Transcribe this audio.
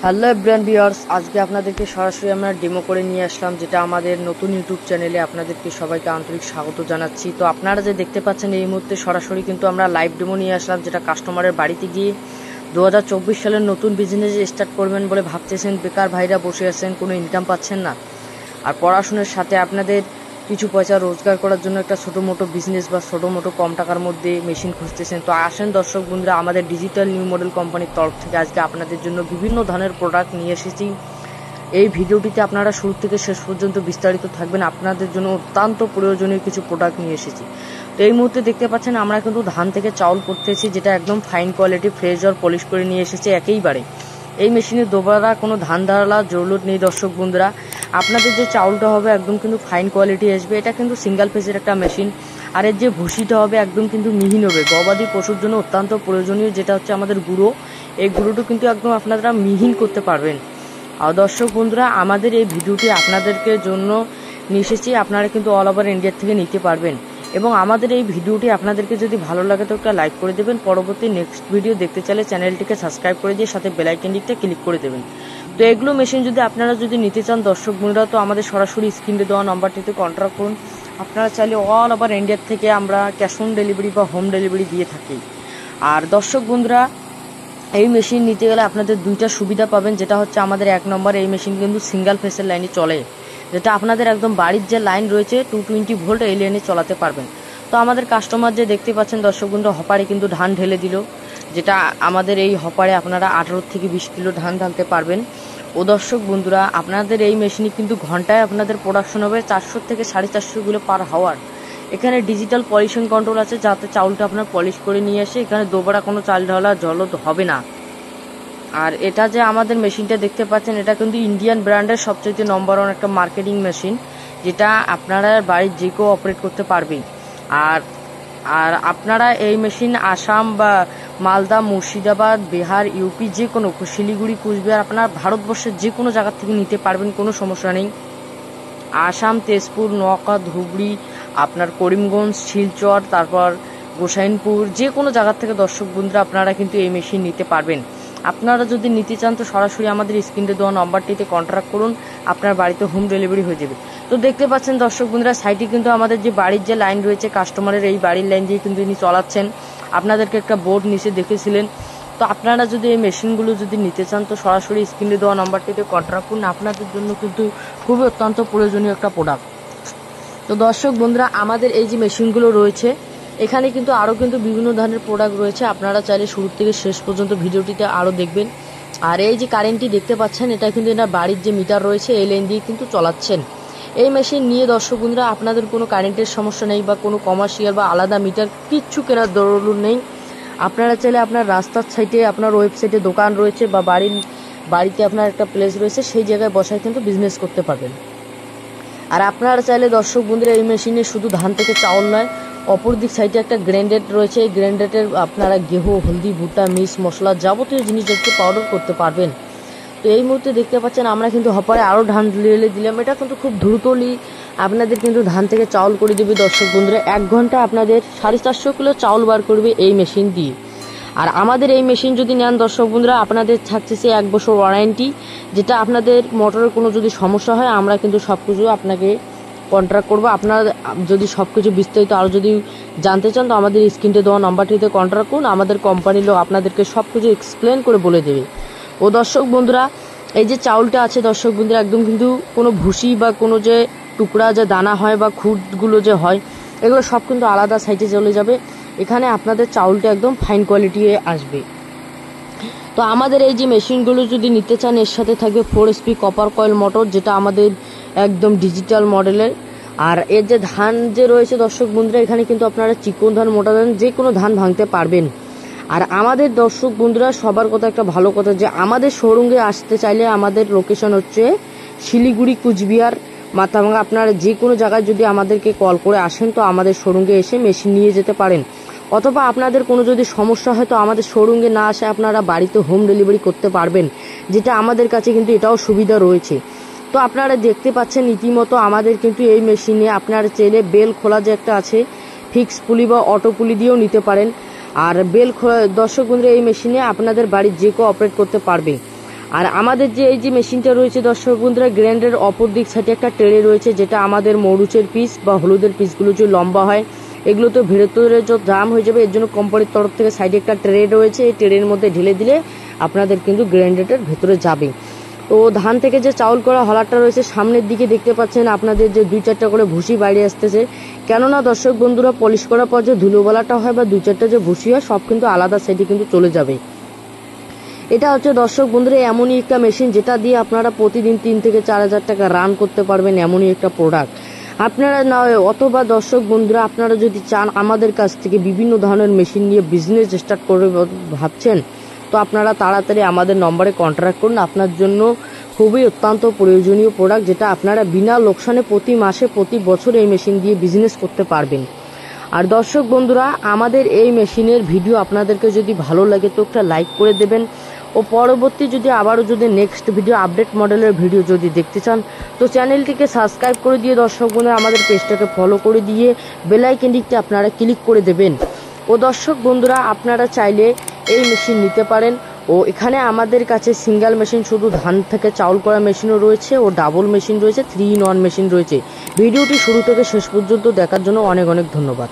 Hello everyone viewers, আজকে আপনাদেরকে সরাসরি আমরা ডেমো করে নিয়ে আসলাম, যেটা আমাদের নতুন ইউটিউব চ্যানেলে আপনাদেরকে সবাইকে আন্তরিক স্বাগত জানাচ্ছি। তো আপনারা যে দেখতে পাচ্ছেন এই মুহূর্তে সরাসরি কিন্তু আমরা লাইভ ডেমো নিয়ে আসলাম, যেটা কাস্টমারের বাড়িতে গিয়ে 2024 সালের নতুন বিজনেস স্টার্ট করবেন বলে ভাবতেছেন, বেকার ভাইরা বসে আছেন, কোনো ইনকাম পাচ্ছেন না, আর পড়াশোনার সাথে আপনাদের কিছু পয়সা রোজগার করার জন্য একটা ছোটো মোটো বিজনেস বা ছোটো মোটো কম টাকার মধ্যে মেশিন খুঁজতেছেন। তো আসেন দর্শক বন্ধুরা, আমাদের ডিজিটাল নিউ মডেল কোম্পানির তরফ থেকে আজকে আপনাদের জন্য বিভিন্ন ধরনের প্রোডাক্ট নিয়ে এসেছি। এই ভিডিওটিতে আপনারা শুরু থেকে শেষ পর্যন্ত বিস্তারিত থাকবেন, আপনাদের জন্য অত্যন্ত প্রয়োজনীয় কিছু প্রোডাক্ট নিয়ে এসেছি। তো এই মুহূর্তে দেখতে পাচ্ছেন আমরা কিন্তু ধান থেকে চাউল করতেছি, যেটা একদম ফাইন কোয়ালিটি ফ্রেশ আর পলিশ করে নিয়ে এসেছে একেইবারে। এই মেশিনে দোবারা কোনো ধান ধারালা জরুরত নেই দর্শক বন্ধুরা। আপনাদের যে চাউলটা হবে একদম কিন্তু ফাইন কোয়ালিটি আসবে। এটা কিন্তু সিঙ্গেল ফেজের একটা মেশিন, আর এর যে ভুসিটা হবে একদম কিন্তু মিহিন হবে। গবাদি পশুর জন্য অত্যন্ত প্রয়োজনীয়, যেটা হচ্ছে আমাদের গুঁড়ো। এই গুঁড়োটা কিন্তু একদম আপনারা মিহিন করতে পারবেন। আর দর্শক বন্ধুরা, আমাদের এই ভিডিওটি আপনাদেরকে জন্য নিয়ে এসেছি, আপনারা কিন্তু অল ওভার ইন্ডিয়া থেকে নিতে পারবেন। এবং আমাদের এই ভিডিওটি আপনাদেরকে যদি ভালো লাগে তো একটা লাইক করে দেবেন। পরবর্তী নেক্সট ভিডিও দেখতে চাইলে চ্যানেলটিকে সাবস্ক্রাইব করে দিয়ে সাথে বেল আইকনটিতে ক্লিক করে দেবেন। তো এগুলো মেশিন যদি আপনারা যদি নিতে চান দর্শক বন্ধুরা, তো আমাদের সরাসরি স্ক্রিনে দেওয়া নাম্বারটিতে কন্ট্যাক্ট করুন। আপনারা চাইলে অল ওভার ইন্ডিয়ার থেকে আমরা ক্যাশ অন ডেলিভারি বা হোম ডেলিভারি দিয়ে থাকি। আর দর্শক বন্ধুরা, এই মেশিন নিতে গেলে আপনাদের দুইটা সুবিধা পাবেন, যেটা হচ্ছে আমাদের 1 নম্বর, এই মেশিন কিন্তু সিঙ্গেল ফেসের লাইনে চলে, যেটা আপনাদের একদম বাড়ির যে লাইন রয়েছে 220 ভোল্ট এই লাইনে চালাতে পারবেন। তো আমাদের কাস্টমার যে দেখতে পাচ্ছেন দর্শক বন্ধুরা, হপারে কিন্তু ধান ঢেলে দিল, যেটা আমাদের এই হপারে আপনারা 18 থেকে 20 কিলো ধান ঢালতে পারবেন। ও দর্শক বন্ধুরা, আপনাদের এই মেশিনে কিন্তু ঘন্টায় আপনাদের প্রোডাকশন হবে 400 থেকে 450 কিলো পার হাওয়ার। এখানে ডিজিটাল পলিশিং কন্ট্রোল আছে, যাতে চাউলটা আপনার পলিশ করে নিয়ে আসে। এখানে দোবারা কোনো চাল ঢালা জলদ হবে না। আর এটা যে আমাদের মেশিনটা দেখতে পাচ্ছেন, এটা কিন্তু ইন্ডিয়ান ব্র্যান্ডের সবচেয়ে নম্বর 1 একটা মার্কেটিং মেশিন, যেটা আপনারা বাড়ির যে কেউ অপারেট করতে পারবে। আর আর আপনারা এই মেশিন আসাম বা মালদা, মুর্শিদাবাদ, বিহার, ইউপি, যে কোনো শিলিগুড়ি, কুচবিহার, আপনার ভারতবর্ষের যে কোনো জায়গা থেকে নিতে পারবেন, কোনো সমস্যা নেই। আসাম, তেজপুর, নওগাঁ, ধুবড়ি, আপনার করিমগঞ্জ, শিলচর, তারপর গোসাইনপুর, যে কোনো জায়গা থেকে দর্শক বন্ধুরা আপনারা কিন্তু এই মেশিন নিতে পারবেন। আপনারা যদি নিতে চান তো সরাসরি আমাদের স্ক্রিনে দেওয়া নম্বরটিতে কন্ট্যাক্ট করুন, আপনার বাড়িতে হোম ডেলিভারি হয়ে যাবে। তো দেখতে পাচ্ছেন দর্শক বন্ধুরা, সাইটে কিন্তু আমাদের যে বাড়ির যে লাইন রয়েছে, কাস্টমারের এই বাড়ির লাইন দিয়ে কিন্তু ইনি চালাচ্ছেন। আপনাদেরকে একটা বোর্ড নিচে দেখেছিলেন। তো আপনারা যদি এই মেশিনগুলো যদি নিতে চান তো সরাসরি স্ক্রিনে দেওয়া নাম্বারটিতে কন্ট্যাক্ট করুন, আপনাদের জন্য কিন্তু খুবই অত্যন্ত প্রয়োজনীয় একটা প্রোডাক্ট। তো দর্শক বন্ধুরা, আমাদের এই যে মেশিনগুলো রয়েছে, এখানে কিন্তু আরও কিন্তু বিভিন্ন ধরনের প্রোডাক্ট রয়েছে। আপনারা চাইলে শুরু থেকে শেষ পর্যন্ত ভিডিওটিতে আরও দেখবেন। আর এই যে কারেন্টটি দেখতে পাচ্ছেন, এটা কিন্তু এনার বাড়ির যে মিটার রয়েছে এই লাইন দিয়ে কিন্তু চালাচ্ছেন। এই মেশিন নিয়ে দর্শক বন্ধুরা আপনাদের কোনো কারেন্টের সমস্যা নেই, বা কোনো কমার্শিয়াল বা আলাদা মিটার কিচ্ছু কেনার দরকার নেই। আপনারা চাইলে আপনার রাস্তার সাইডে, আপনার ওয়েবসাইটে দোকান রয়েছে, বা বাড়িতে আপনার একটা প্লেস রয়েছে, সেই জায়গায় বসায় কিন্তু বিজনেস করতে পারবেন। আর আপনারা চাইলে দর্শক বন্ধুরা এই মেশিনে শুধু ধান থেকে চাউল নয়, অপর দিক সাইডে একটা গ্রাইন্ডার রয়েছে, এই গ্রাইন্ডারের আপনারা গেহু, হলদি, ভুট্টা, মিক্স মশলা যাবতীয় জিনিস একটু পাউডার করতে পারবেন। তো এই মুহূর্তে দেখতে পাচ্ছেন আমরা কিন্তু হপারে আরও ধান ঢেলে দিলাম। এটা কিন্তু খুব দ্রুতলি আপনাদের কিন্তু ধান থেকে চাউল করে দেবে দর্শক বন্ধুরা। 1 ঘন্টা আপনাদের 450 কিলো চাউল বার করবে এই মেশিন দিয়ে। আর আমাদের এই মেশিন যদি নেন দর্শক বন্ধুরা, আপনাদের থাকছে 1 বছর ওয়ারেন্টি, যেটা আপনাদের মোটরের কোনো যদি সমস্যা হয় আমরা কিন্তু সব কিছু আপনাকে কন্ট্রাক্ট করবো। আপনারা যদি সব কিছু বিস্তারিত আরও যদি জানতে চান তো আমাদের স্ক্রিনে দেওয়া নাম্বারটিতে কন্ট্রাক্ট করুন, আমাদের কোম্পানির লোক আপনাদেরকে সব কিছু এক্সপ্লেন করে বলে দেবে। ও দর্শক বন্ধুরা, এই যে চাউলটা আছে দর্শক বন্ধুরা, একদম কিন্তু কোনো ভুসি বা কোনো যে টুকরা যে দানা হয় বা খুঁটগুলো যে হয়, এগুলো সব কিন্তু আলাদা সাইডে চলে যাবে। এখানে আপনাদের চাউলটা একদম ফাইন কোয়ালিটি আসবে। তো আমাদের এই যে মেশিনগুলো যদি নিতে চান, এর সাথে থাকবে 4 HP কপার কয়েল মোটর, যেটা আমাদের একদম ডিজিটাল মডেলের। আর এর যে ধান যে রয়েছে দর্শক বন্ধুরা, এখানে কিন্তু আপনারা চিকন ধান, মোটা ধান, যে কোনো ধান ভাঙতে পারবেন। আর আমাদের দর্শক বন্ধুরা সবার কথা একটা ভালো কথা, যে আমাদের শোরুমে আসতে চাইলে আমাদের লোকেশন হচ্ছে শিলিগুড়ি, কুচবিহার, মাথাভাঙা। আপনারা যে কোনো জায়গায় যদি আমাদেরকে কল করে আসেন তো আমাদের শোরুমে এসে মেশিন নিয়ে যেতে পারেন। অথবা আপনাদের কোনো যদি সমস্যা হয় তো আমাদের শোরুমে না আসে আপনারা বাড়িতে হোম ডেলিভারি করতে পারবেন, যেটা আমাদের কাছে কিন্তু এটাও সুবিধা রয়েছে। তো আপনারা দেখতে পাচ্ছেন রীতিমতো আমাদের কিন্তু এই মেশিনে আপনারা চাইলে বেল খোলা যে একটা আছে, ফিক্স পুলি বা অটো পুলি দিয়েও নিতে পারেন। আর বেল দর্শক বন্ধুরা এই মেশিনে আপনাদের বাড়ির যে কেউ অপারেট করতে পারবে। আর আমাদের যে এই যে মেশিনটা রয়েছে দর্শক বন্ধুরা, গ্রাইন্ডারের অপর দিক সাইডে একটা ট্রে রয়েছে, যেটা আমাদের মরিচের পিস বা হলুদের পিসগুলো যে লম্বা হয় এগুলো তো ভেতরে যে জাম হয়ে যাবে, এর জন্য কোম্পানির তরফ থেকে সাইডে একটা ট্রে রয়েছে। এই ট্রের মধ্যে ঢেলে দিলে আপনাদের কিন্তু গ্রাইন্ডারটার ভেতরে যাবে। তো ধান থেকে যে চাউল করা হলারটা রয়েছে সামনের দিকে দেখতে পাচ্ছেন আপনাদের যে 2-4টা করে ভুসি বাইরে আসতেছে, কেননা দর্শক বন্ধুরা পলিশ করার পর যে ধুলোবালাটা হয় বা 2-4টা যে ভুসি হয় সব কিন্তু আলাদা সাইডে কিন্তু চলে যাবে। এটা হচ্ছে দর্শক বন্ধুরা এমনই একটা মেশিন যেটা দিয়ে আপনারা প্রতিদিন 3 থেকে 4,000 টাকা রান করতে পারবেন, এমনই একটা প্রোডাক্ট। আপনারা না অথবা দর্শক বন্ধুরা আপনারা যদি চান আমাদের কাছ থেকে বিভিন্ন ধরনের মেশিন নিয়ে বিজনেস স্টার্ট করে ভাবছেন, তো আপনারা তাড়াতাড়ি আমাদের নম্বরে কন্ট্যাক্ট করুন। আপনার জন্য খুবই অত্যন্ত প্রয়োজনীয় প্রোডাক্ট, যেটা আপনারা বিনা লোকসানে প্রতি মাসে প্রতি বছর এই মেশিন দিয়ে বিজনেস করতে পারবেন। আর দর্শক বন্ধুরা আমাদের এই মেশিনের ভিডিও আপনাদেরকে যদি ভালো লাগে তো একটা লাইক করে দেবেন, ও পরবর্তী যদি আবারও যদি নেক্সট ভিডিও আপডেট মডেলের ভিডিও যদি দেখতে চান তো চ্যানেলটিকে সাবস্ক্রাইব করে দিয়ে দর্শক বন্ধুরা আমাদের পেজটাকে ফলো করে দিয়ে বেল আইকনটিতে আপনারা ক্লিক করে দেবেন। ও দর্শক বন্ধুরা আপনারা চাইলে এই মেশিন নিতে পারেন। ও এখানে আমাদের কাছে সিঙ্গেল মেশিন শুধু ধান থেকে চাউল করা মেশিনও রয়েছে, ও ডাবল মেশিন রয়েছে, 3-in-1 মেশিন রয়েছে। ভিডিওটি শুরু থেকে শেষ পর্যন্ত দেখার জন্য অনেক অনেক ধন্যবাদ।